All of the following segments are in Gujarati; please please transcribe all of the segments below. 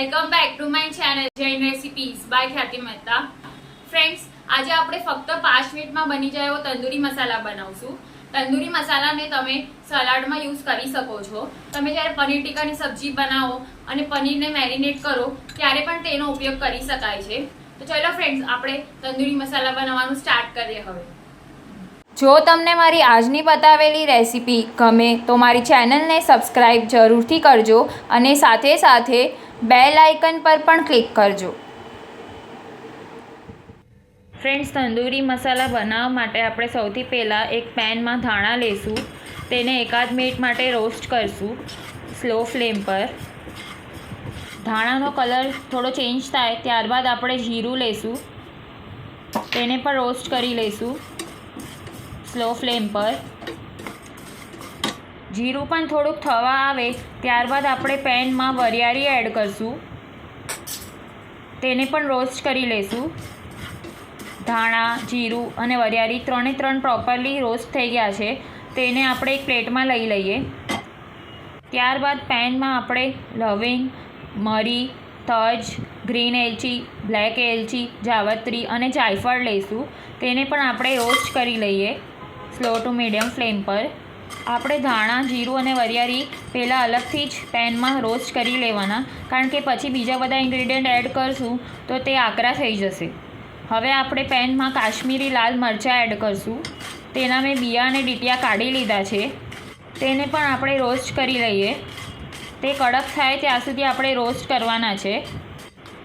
Welcome back to my channel Jain recipes by Khyati Mehta. Friends, આજે આપણે ફક્ત 5 મિનિટમાં બની જાય એવો તંદૂરી મસાલા બનાવશું। તંદૂરી મસાલાને તમે સલાડમાં યુઝ કરી શકો છો। તમે જ્યારે પનીર ટીક્કાની સબ્જી બનાવો અને પનીરને મેરિનેટ કરો ત્યારે પણ તેનો ઉપયોગ કરી શકાય છે। તો ચલો ફ્રેન્ડ્સ, આપણે તંદૂરી મસાલા બનાવવાનું સ્ટાર્ટ કરીએ હવે। જો તમને મારી આજની બતાવેલી રેસીપી ગમે તો મારી ચેનલને સબસ્ક્રાઈબ જરૂરથી કરજો અને સાથે સાથે બેલ આઇકન પર પણ ક્લિક કરજો। ફ્રેન્ડ્સ, તંદૂરી મસાલા બનાવવા માટે આપણે સૌથી પહેલાં એક પેનમાં ધાણા લેશું। તેને એકાદ મિનિટ માટે રોસ્ટ કરશું સ્લો ફ્લેમ પર। ધાણાનો કલર થોડો ચેન્જ થાય ત્યારબાદ આપણે જીરું લેશું, તેને પણ રોસ્ટ કરી લઈશું સ્લો ફ્લેમ પર। જીરું પણ થોડુંક થવા આવે ત્યારબાદ આપણે પેનમાં વરિયાળી એડ કરશું, તેને પણ રોસ્ટ કરી લઈશું। ધાણા, જીરું અને વરિયાળી ત્રણે પ્રોપરલી રોસ્ટ થઈ ગયા છે, તેને આપણે એક પ્લેટમાં લઈ લઈએ। ત્યારબાદ પેનમાં આપણે લવિંગ, મરી, તજ, ગ્રીન એલચી, બ્લેક એલચી, જાવત્રી અને જાયફળ લઈશું, તેને પણ આપણે રોસ્ટ કરી લઈએ સ્લો ટુ મીડિયમ ફ્લેમ પર। આપણે ધાણા, જીરું અને વરિયાળી પહેલાં અલગથી જ પેનમાં રોસ્ટ કરી લેવાના, કારણ કે પછી બીજા બધા ઇન્ગ્રીડિયન્ટ એડ કરશું તો તે આકરા થઈ જશે। હવે આપણે પેનમાં કાશ્મીરી લાલ મરચાં એડ કરશું, તેના મેં બિયા અને ડીટિયા કાઢી લીધા છે, તેને પણ આપણે રોસ્ટ કરી લઈએ। તે કડક થાય ત્યાં સુધી આપણે રોસ્ટ કરવાના છે।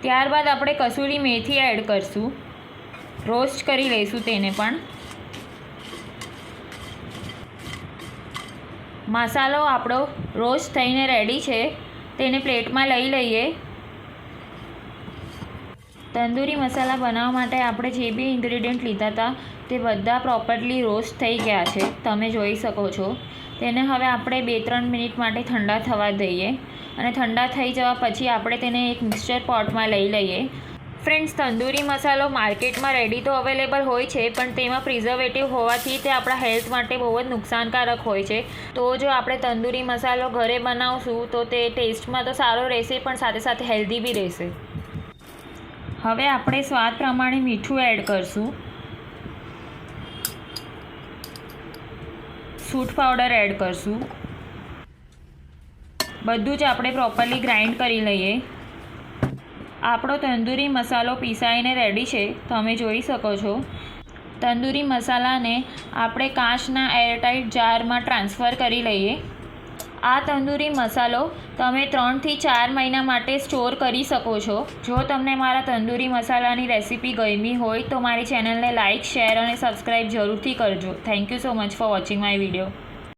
ત્યારબાદ આપણે કસૂરી મેથી એડ કરશું, રોસ્ટ કરી લઈશું તેને પણ। મસાલો આપણો રોસ્ટ થઈને રેડી છે, તેને પ્લેટમાં લઈ લઈએ। તંદૂરી મસાલા બનાવવા માટે આપણે જે બી ઇન્ગ્રીડિયન્ટ લીધા હતા તે બધા પ્રોપરલી રોસ્ટ થઈ ગયા છે, તમે જોઈ શકો છો। તેને હવે આપણે 2-3 મિનિટ માટે ઠંડા થવા દઈએ અને ઠંડા થઈ જવા પછી આપણે તેને એક મિક્સચર પોટમાં લઈ લઈએ। ફ્રેન્ડ્સ, તંદૂરી મસાલો માર્કેટમાં રેડી તો અવેલેબલ હોય છે, પણ તેમાં પ્રિઝર્વેટિવ હોવાથી તે આપણા હેલ્થ માટે બહુ જ નુકસાનકારક હોય છે। તો જો આપણે તંદૂરી મસાલો ઘરે બનાવશું તો તે ટેસ્ટમાં તો સારો રહેશે, પણ સાથે સાથે હેલ્ધી બી રહેશે। હવે આપણે સ્વાદ પ્રમાણે મીઠું એડ કરશું, સૂંઠ પાવડર એડ કરશું, બધું જ આપણે પ્રોપરલી ગ્રાઇન્ડ કરી લઈએ। આપણો તંદૂરી મસાલો પીસાઈને રેડી છે, તમે જોઈ શકો છો। તંદૂરી મસાલાને આપણે કાચના એરટાઇટ જારમાં ટ્રાન્સફર કરી લઈએ। આ તંદૂરી મસાલો તમે 3થી 4 મહિના માટે સ્ટોર કરી શકો છો। જો તમને મારા તંદૂરી મસાલાની રેસીપી ગમી હોય તો મારી ચેનલને લાઇક, શેર અને સબસ્ક્રાઈબ જરૂરથી કરજો। Thank you so much for watching my video.